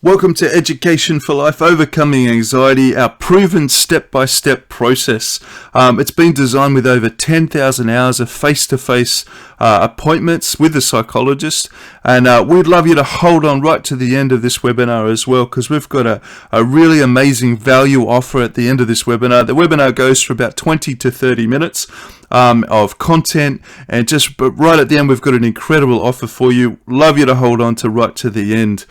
Welcome to Education for Life, Overcoming Anxiety, our proven step-by-step process. It's been designed with over 10,000 hours of face-to-face appointments with a psychologist, and we'd love you to hold on right to the end of this webinar as well, because we've got a really amazing value offer at the end of this webinar. The webinar goes for about 20 to 30 minutes of content, and but right at the end we've got an incredible offer for you. Love you to hold on to right to the end.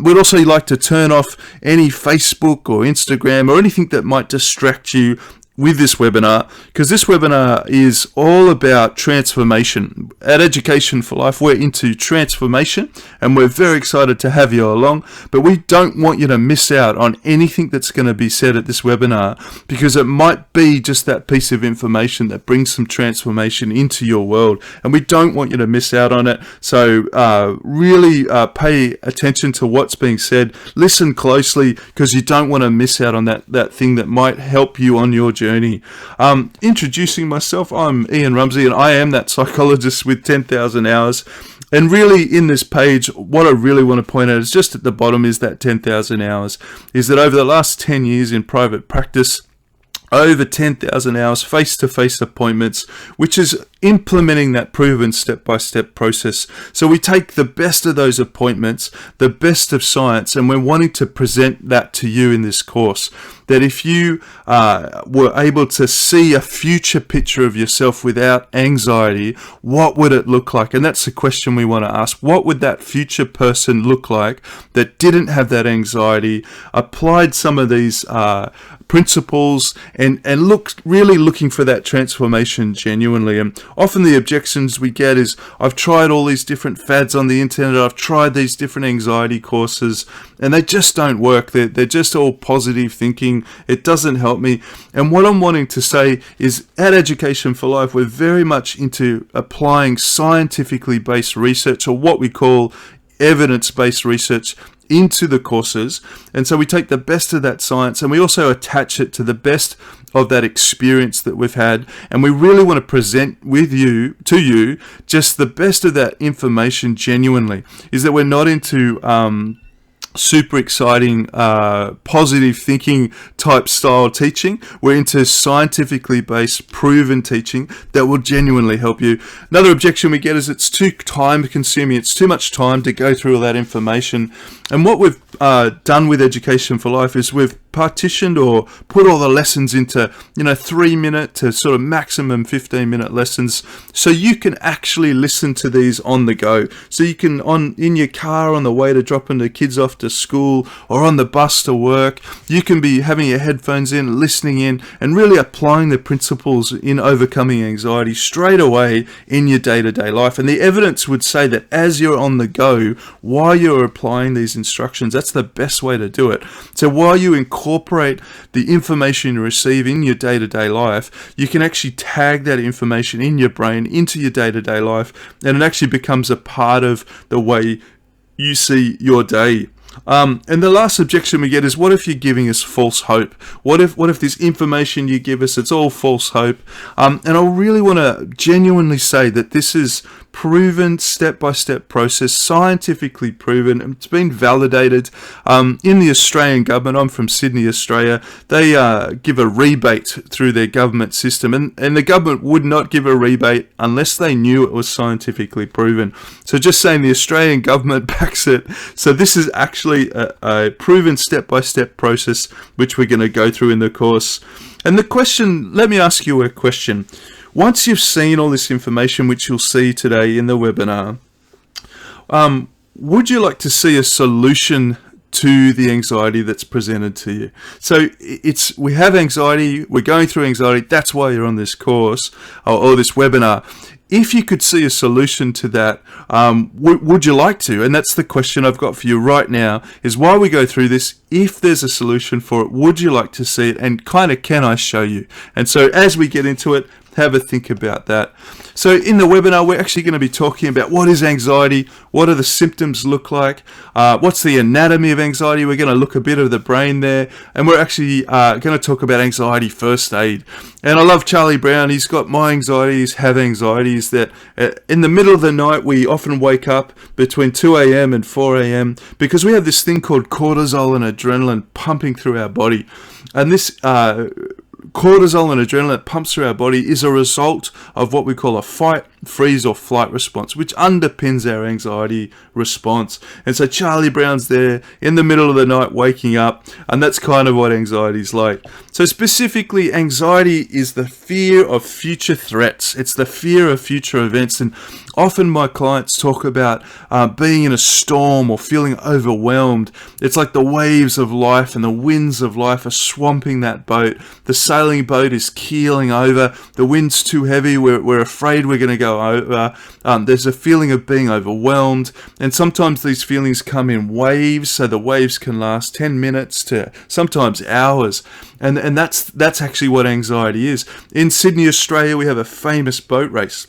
We'd also like to turn off any Facebook or Instagram or anything that might distract you with this webinar, because this webinar is all about transformation. At Education for Life, we're into transformation, and we're very excited to have you along, but we don't want you to miss out on anything that's going to be said at this webinar, because it might be just that piece of information that brings some transformation into your world, and we don't want you to miss out on it. So really pay attention to what's being said, listen closely, because you don't want to miss out on that thing that might help you on your journey. Introducing myself, I'm Ian Rumsey, and I am that psychologist with 10,000 hours. And really, in this page, what I really want to point out is just at the bottom is that 10,000 hours, is that over the last 10 years in private practice, over 10,000 hours face-to-face appointments, which is implementing that proven step-by-step process. So we take the best of those appointments, the best of science, and we're wanting to present that to you in this course. That if you were able to see a future picture of yourself without anxiety, what would it look like? And that's the question we want to ask. What would that future person look like that didn't have that anxiety, applied some of these principles, and really looking for that transformation genuinely? And often the objections we get is, I've tried all these different fads on the internet, I've tried these different anxiety courses, and they just don't work. They're just all positive thinking. It doesn't help me. And what I'm wanting to say is, at Education for Life, we're very much into applying scientifically based research, or what we call evidence-based research, into the courses. And so we take the best of that science, and we also attach it to the best of that experience that we've had, and we really want to present to you just the best of that information genuinely. Is that we're not into super exciting positive thinking type style teaching. We're into scientifically based proven teaching that will genuinely help you. Another objection we get is it's too time consuming. It's too much time to go through all that information. And what we've done with Education for Life is we've partitioned or put all the lessons into 3-minute to sort of maximum 15-minute lessons, so you can actually listen to these on the go. So you can, in your car on the way to dropping the kids off to school, or on the bus to work, you can be having your headphones in, listening in, and really applying the principles in overcoming anxiety straight away in your day-to-day life. And the evidence would say that as you're on the go, while you're applying these instructions, that's the best way to do it. So while you incorporate the information you receive in your day-to-day life, you can actually tag that information in your brain into your day-to-day life, and it actually becomes a part of the way you see your day. And the last objection we get is, what if you're giving us false hope? What if this information you give us, it's all false hope? And I really want to genuinely say that this is proven step-by-step process, scientifically proven. It's been validated in the Australian government. I'm from Sydney, Australia. They give a rebate through their government system, and the government would not give a rebate unless they knew it was scientifically proven. So just saying, the Australian government backs it. So this is actually a proven step-by-step process which we're going to go through in the course. And the question, let me ask you a question. Once you've seen all this information, which you'll see today in the webinar, would you like to see a solution to the anxiety that's presented to you? So we have anxiety, we're going through anxiety, that's why you're on this course or this webinar. If you could see a solution to that, would you like to? And that's the question I've got for you right now, is while we go through this, if there's a solution for it, would you like to see it? And kind of, can I show you? And so as we get into it, have a think about that. So in the webinar, we're actually going to be talking about what is anxiety, what do the symptoms look like, what's the anatomy of anxiety. We're going to look a bit of the brain there, and we're actually going to talk about anxiety first aid. And I love Charlie Brown. He's got my anxieties, have anxieties, that in the middle of the night we often wake up between 2 a.m. and 4 a.m. because we have this thing called cortisol and adrenaline pumping through our body. And this cortisol and adrenaline that pumps through our body is a result of what we call a fight, freeze, or flight response, which underpins our anxiety response. And so Charlie Brown's there in the middle of the night waking up, and that's kind of what anxiety is like. So specifically, anxiety is the fear of future threats. It's the fear of future events. And often my clients talk about being in a storm or feeling overwhelmed. It's like the waves of life and the winds of life are swamping that boat. The sailing boat is keeling over. The wind's too heavy. We're afraid we're going to go over. There's a feeling of being overwhelmed. And sometimes these feelings come in waves. So the waves can last 10 minutes to sometimes hours. And that's actually what anxiety is. In Sydney, Australia, we have a famous boat race.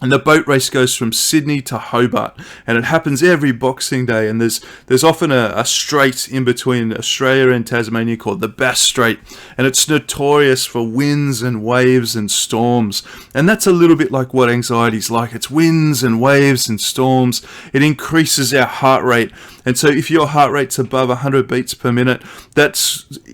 And the boat race goes from Sydney to Hobart, and it happens every Boxing Day. And there's often a strait in between Australia and Tasmania called the Bass Strait, and it's notorious for winds and waves and storms. And that's a little bit like what anxiety is like. It's winds and waves and storms. It increases our heart rate, and so if your heart rate's above 100 beats per minute,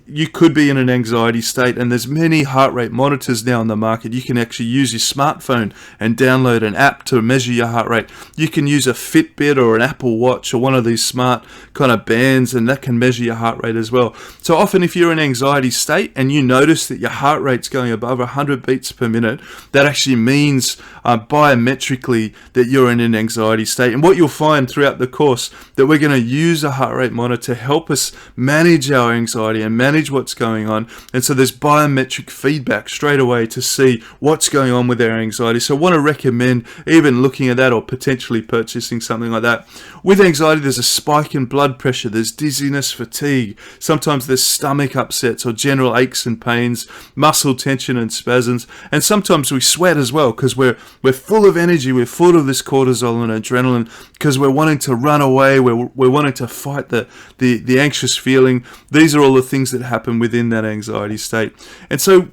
you could be in an anxiety state. And there's many heart rate monitors now on the market. You can actually use your smartphone and download an app to measure your heart rate. You can use a Fitbit or an Apple Watch or one of these smart kind of bands, and that can measure your heart rate as well. So often if you're in an anxiety state and you notice that your heart rate's going above 100 beats per minute, that actually means biometrically that you're in an anxiety state. And what you'll find throughout the course, that we're going to use a heart rate monitor to help us manage our anxiety and manage what's going on. And so there's biometric feedback straight away to see what's going on with our anxiety. So I want to recommend even looking at that or potentially purchasing something like that. With anxiety, there's a spike in blood pressure, there's dizziness, fatigue, sometimes there's stomach upsets or general aches and pains, muscle tension and spasms, and sometimes we sweat as well because we're full of energy, we're full of this cortisol and adrenaline because we're wanting to run away, we're wanting to fight the anxious feeling. These are all the things that happen within that anxiety state. And so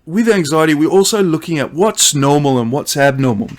with anxiety, we're also looking at what's normal and what's abnormal.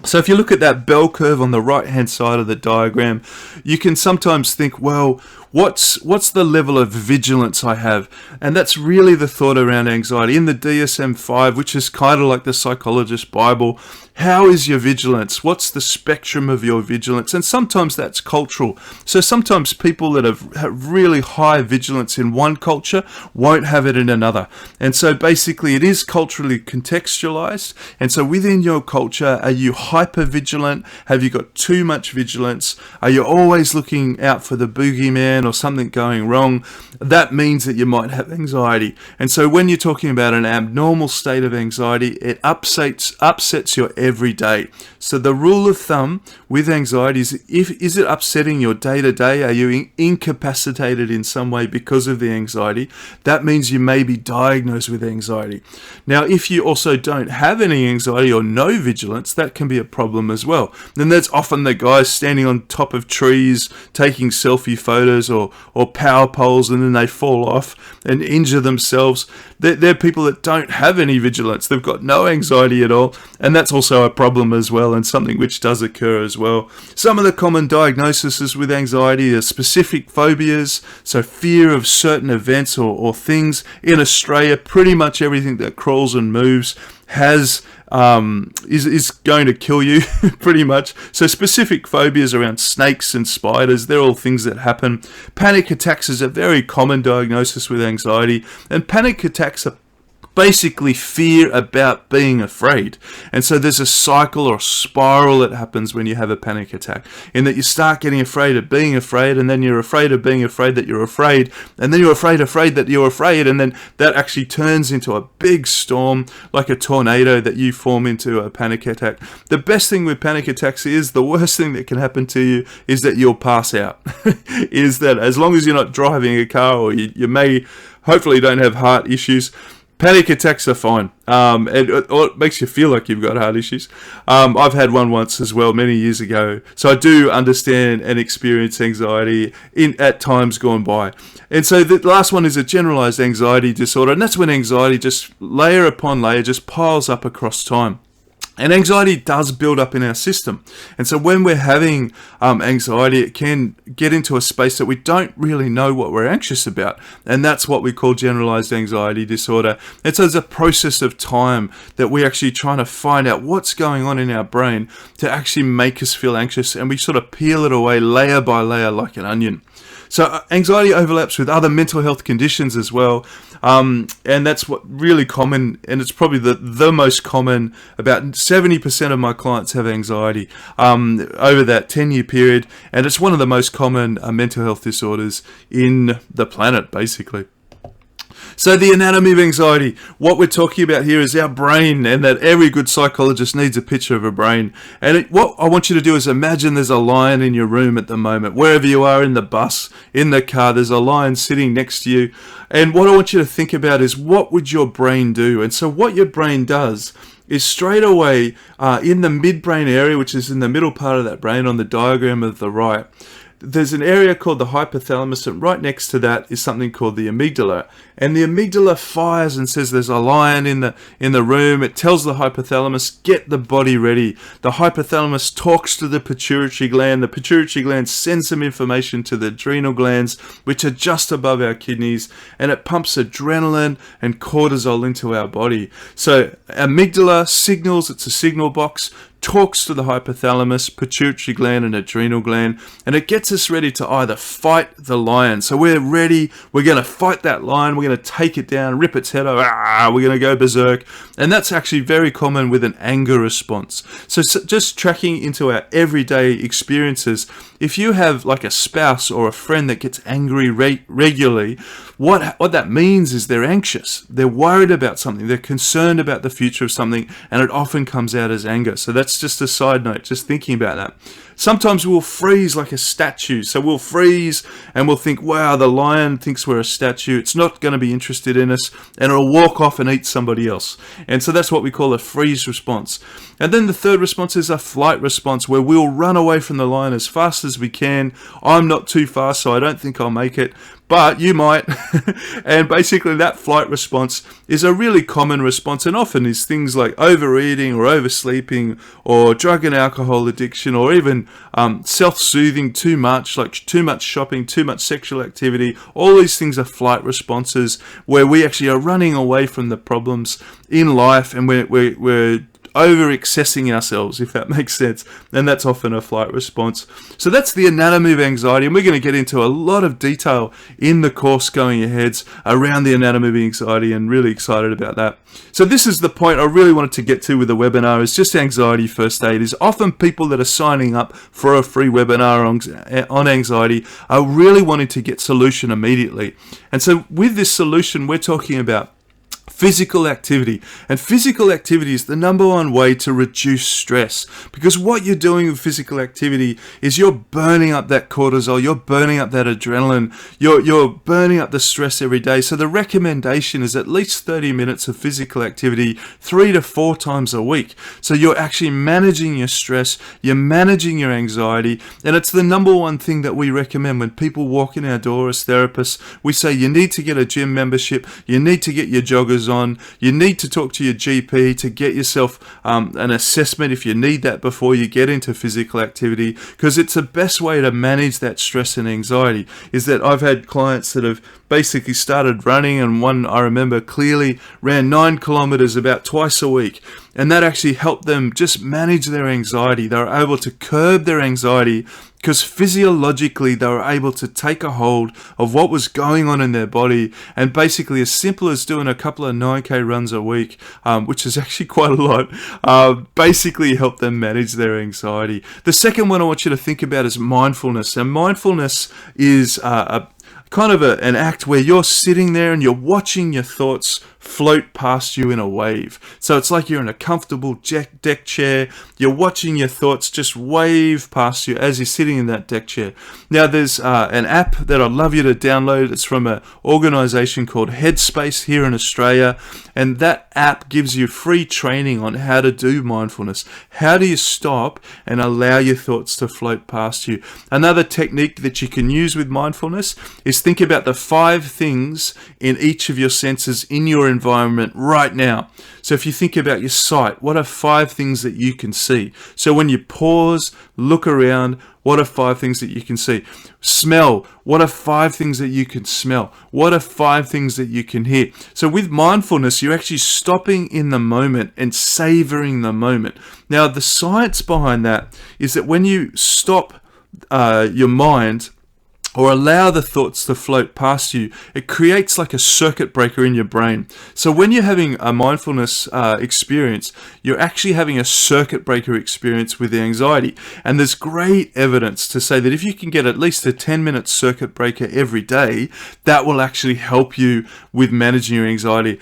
So if you look at that bell curve on the right-hand side of the diagram, you can sometimes think, well, what's the level of vigilance I have? And that's really the thought around anxiety. In the DSM-5, which is kind of like the psychologist's Bible, how is your vigilance? What's the spectrum of your vigilance? And sometimes that's cultural. So sometimes people that have really high vigilance in one culture won't have it in another. And so basically it is culturally contextualized. And so within your culture, are you hyper vigilant? Have you got too much vigilance? Are you always looking out for the boogeyman or something going wrong? That means that you might have anxiety. And so when you're talking about an abnormal state of anxiety, it upsets your every day. So the rule of thumb with anxiety is it upsetting your day-to-day? Are you incapacitated in some way because of the anxiety? That means you may be diagnosed with anxiety. Now, if you also don't have any anxiety or no vigilance, that can be a problem as well. Then there's often the guys standing on top of trees, taking selfie photos or power poles, and then they fall off and injure themselves. They're people that don't have any vigilance. They've got no anxiety at all, and that's also a problem as well, and something which does occur as well. Some of the common diagnoses with anxiety are specific phobias, so fear of certain events or things. In Australia, pretty much everything that crawls and moves is going to kill you pretty much. So specific phobias around snakes and spiders, they're all things that happen. Panic attacks is a very common diagnosis with anxiety, and panic attacks are basically fear about being afraid. And so there's a cycle or a spiral that happens when you have a panic attack, in that you start getting afraid of being afraid, and then you're afraid of being afraid that you're afraid, and then you're afraid that you're afraid, and then that actually turns into a big storm, like a tornado, that you form into a panic attack. The best thing with panic attacks is, the worst thing that can happen to you is that you'll pass out. Is that as long as you're not driving a car, or you may hopefully don't have heart issues, Panic attacks are fine. It makes you feel like you've got heart issues. I've had one once as well, many years ago. So I do understand and experience anxiety at times gone by. And so the last one is a generalized anxiety disorder. And that's when anxiety just layer upon layer just piles up across time. And anxiety does build up in our system. And so when we're having anxiety, it can get into a space that we don't really know what we're anxious about. And that's what we call generalized anxiety disorder. And so there's a process of time that we're actually trying to find out what's going on in our brain to actually make us feel anxious. And we sort of peel it away layer by layer like an onion. So anxiety overlaps with other mental health conditions as well. And that's what really common, and it's probably the most common. About 70% of my clients have anxiety over that 10-year period. And it's one of the most common mental health disorders in the planet, basically. So the anatomy of anxiety, what we're talking about here is our brain, and that every good psychologist needs a picture of a brain. And what I want you to do is imagine there's a lion in your room at the moment. Wherever you are, in the bus, in the car, there's a lion sitting next to you. And what I want you to think about is, what would your brain do? And so what your brain does is straight away in the midbrain area, which is in the middle part of that brain on the diagram of the right, there's an area called the hypothalamus, and right next to that is something called the amygdala. And the amygdala fires and says there's a lion in the room. It tells the hypothalamus, get the body ready. The hypothalamus talks to the pituitary gland. The pituitary gland sends some information to the adrenal glands, which are just above our kidneys, and it pumps adrenaline and cortisol into our body. So amygdala signals, it's a signal box, talks to the hypothalamus, pituitary gland, and adrenal gland, and it gets us ready to either fight the lion. So we're ready, we're going to fight that lion, we're going to take it down, rip its head off, we're going to go berserk. And that's actually very common with an anger response. So just tracking into our everyday experiences, if you have like a spouse or a friend that gets angry regularly, what that means is they're anxious, they're worried about something, they're concerned about the future of something, and it often comes out as anger. So that's just a side note, just thinking about that. Sometimes we'll freeze like a statue. So we'll freeze and we'll think, wow, the lion thinks we're a statue. It's not going to be interested in us, and it'll walk off and eat somebody else. And so that's what we call a freeze response. And then the third response is a flight response, where we'll run away from the lion as fast as we can. I'm not too fast, so I don't think I'll make it, but you might. And basically that flight response is a really common response, and often is things like overeating or oversleeping or drug and alcohol addiction, or even self-soothing too much, like too much shopping, too much sexual activity. All these things are flight responses where we actually are running away from the problems in life, and we're over-accessing ourselves, if that makes sense. And that's often a flight response. So that's the anatomy of anxiety, and we're going to get into a lot of detail in the course going ahead around the anatomy of anxiety, and really excited about that. So this is the point I really wanted to get to with the webinar, is just anxiety first aid. Is often people that are signing up for a free webinar on anxiety are really wanting to get solution immediately. And so with this solution, we're talking about physical activity. And physical activity is the number one way to reduce stress, because what you're doing with physical activity is you're burning up that cortisol, you're burning up that adrenaline, you're burning up the stress every day. So the recommendation is at least 30 minutes of physical activity 3 to 4 times a week. So you're actually managing your stress, you're managing your anxiety, and it's the number one thing that we recommend when people walk in our door as therapists. We say you need to get a gym membership, you need to get your joggers on, you need to talk to your GP to get yourself an assessment if you need that before you get into physical activity, because it's the best way to manage that stress and anxiety. Is that I've had clients that have basically started running, and one I remember clearly ran 9 kilometers about twice a week, and that actually helped them just manage their anxiety. They were able to curb their anxiety because physiologically they were able to take a hold of what was going on in their body, and basically as simple as doing a couple of 9k runs a week, which is actually quite a lot, basically helped them manage their anxiety. The second one I want you to think about is mindfulness. And mindfulness is kind of an act where you're sitting there and you're watching your thoughts float past you in a wave. So it's like you're in a comfortable deck chair. You're watching your thoughts just wave past you as you're sitting in that deck chair. Now, there's an app that I'd love you to download. It's from an organization called Headspace here in Australia. And that app gives you free training on how to do mindfulness. How do you stop and allow your thoughts to float past you? Another technique that you can use with mindfulness is think about the 5 things in each of your senses in your environment right now. So if you think about your sight, what are 5 things that you can see? So when you pause, look around, what are 5 things that you can see? Smell, what are 5 things that you can smell? What are 5 things that you can hear? So with mindfulness, you're actually stopping in the moment and savoring the moment. Now, the science behind that is that when you stop your mind, or allow the thoughts to float past you, it creates like a circuit breaker in your brain. So when you're having a mindfulness experience, you're actually having a circuit breaker experience with the anxiety. And there's great evidence to say that if you can get at least a 10-minute circuit breaker every day, that will actually help you with managing your anxiety.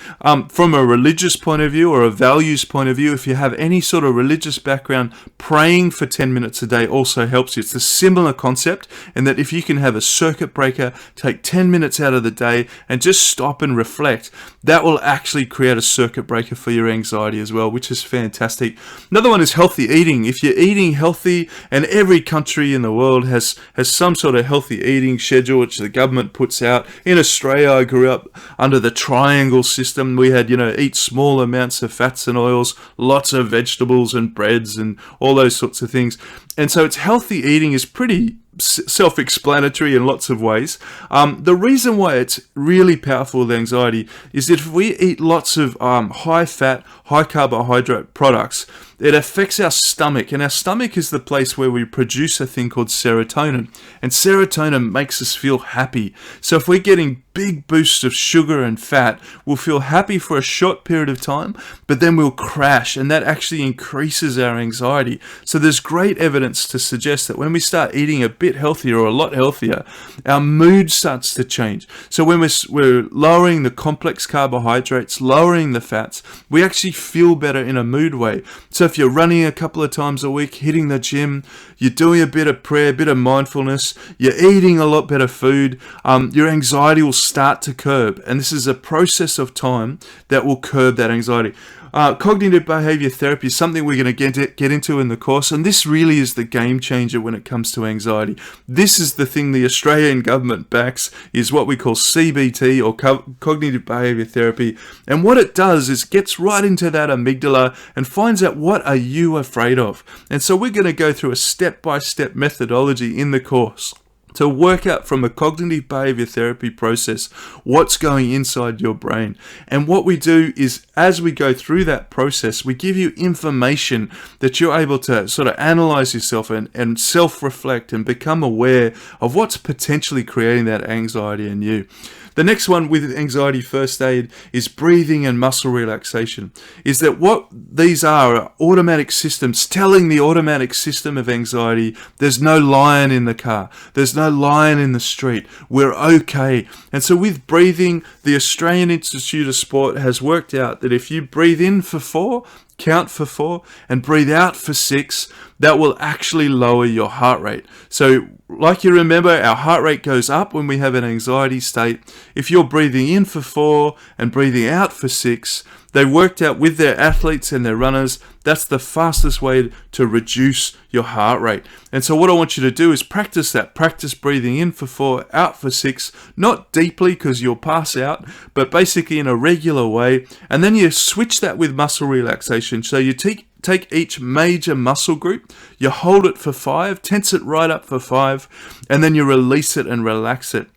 From a religious point of view or a values point of view, if you have any sort of religious background, praying for 10 minutes a day also helps you. It's a similar concept in that if you can have a circuit breaker, take 10 minutes out of the day and just stop and reflect, that will actually create a circuit breaker for your anxiety as well, which is fantastic. Another one is healthy eating. If you're eating healthy, and every country in the world has some sort of healthy eating schedule which the government puts out. In Australia, I grew up under the triangle system. We had, eat small amounts of fats and oils, lots of vegetables and breads and all those sorts of things. And so it's healthy eating is pretty self-explanatory in lots of ways. The reason why it's really powerful with anxiety is that if we eat lots of high-fat, high-carbohydrate products, it affects our stomach, and our stomach is the place where we produce a thing called serotonin, and serotonin makes us feel happy. So if we're getting big boosts of sugar and fat, we'll feel happy for a short period of time, but then we'll crash, and that actually increases our anxiety. So there's great evidence to suggest that when we start eating a bit healthier or a lot healthier, our mood starts to change. So when we're lowering the complex carbohydrates, lowering the fats, we actually feel better in a mood way. So if you're running a couple of times a week, hitting the gym, you're doing a bit of prayer, a bit of mindfulness, you're eating a lot better food, your anxiety will start to curb. And this is a process of time that will curb that anxiety. Cognitive behavior therapy is something we're going to get into in the course, and this really is the game changer when it comes to anxiety. This is the thing the Australian government backs, is what we call CBT, or cognitive behavior therapy. And what it does is gets right into that amygdala and finds out what are you afraid of. And so we're going to go through a step-by-step methodology in the course to work out from a cognitive behavior therapy process what's going inside your brain. And what we do is, as we go through that process, we give you information that you're able to sort of analyze yourself and self-reflect and become aware of what's potentially creating that anxiety in you. The next one with anxiety first aid is breathing and muscle relaxation. Is that what these are automatic systems telling the automatic system of anxiety, there's no lion in the car, there's no lion in the street, we're okay. And so with breathing, the Australian Institute of Sport has worked out that if you breathe in for 4, count for 4, and breathe out for 6, that will actually lower your heart rate. So like you remember, our heart rate goes up when we have an anxiety state. If you're breathing in for 4 and breathing out for 6, they worked out with their athletes and their runners, that's the fastest way to reduce your heart rate. And so what I want you to do is practice that. Practice breathing in for 4, out for 6, not deeply because you'll pass out, but basically in a regular way. And then you switch that with muscle relaxation. So you take each major muscle group, you hold it for 5, tense it right up for 5, and then you release it and relax it.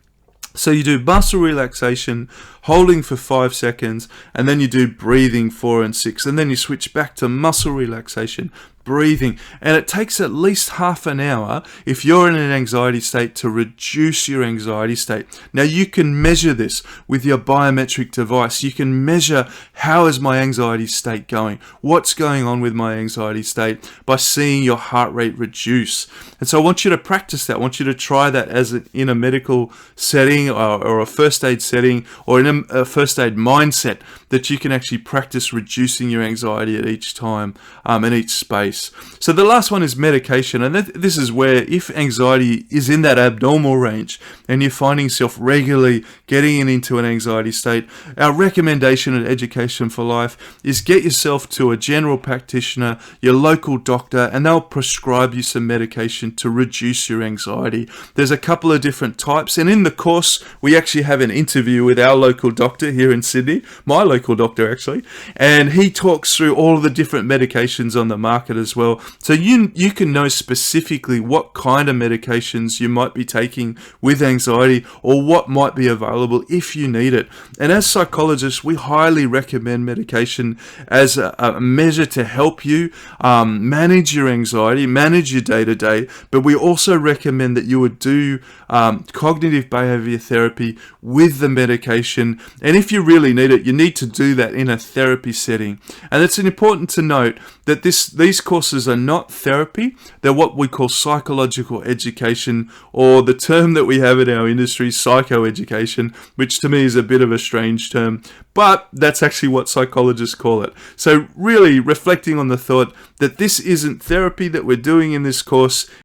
So you do muscle relaxation, holding for 5 seconds, and then you do breathing 4 and 6, and then you switch back to muscle relaxation, breathing, and it takes at least half an hour if you're in an anxiety state to reduce your anxiety state. Now you can measure this with your biometric device. You can measure how is my anxiety state going, what's going on with my anxiety state by seeing your heart rate reduce. And so I want you to practice that. I want you to try that in a medical setting or a first aid setting or in a first aid mindset, that you can actually practice reducing your anxiety at each time in each space. So the last one is medication, and this is where if anxiety is in that abnormal range and you're finding yourself regularly getting into an anxiety state, our recommendation at Education for Life is get yourself to a general practitioner, your local doctor, and they'll prescribe you some medication to reduce your anxiety. There's a couple of different types, and in the course we actually have an interview with our local doctor here in Sydney, my local doctor actually, and he talks through all of the different medications on the market as well, so you can know specifically what kind of medications you might be taking with anxiety or what might be available if you need it. And as psychologists, we highly recommend medication as a measure to help you manage your anxiety, manage your day-to-day, but we also recommend that you would do cognitive behavior therapy with the medication, and if you really need it, you need to do that in a therapy setting. And it's important to note that these courses are not therapy, they're what we call psychological education, or the term that we have in our industry, psychoeducation, which to me is a bit of a strange term, but that's actually what psychologists call it. So really reflecting on the thought that this isn't therapy that we're doing in this course,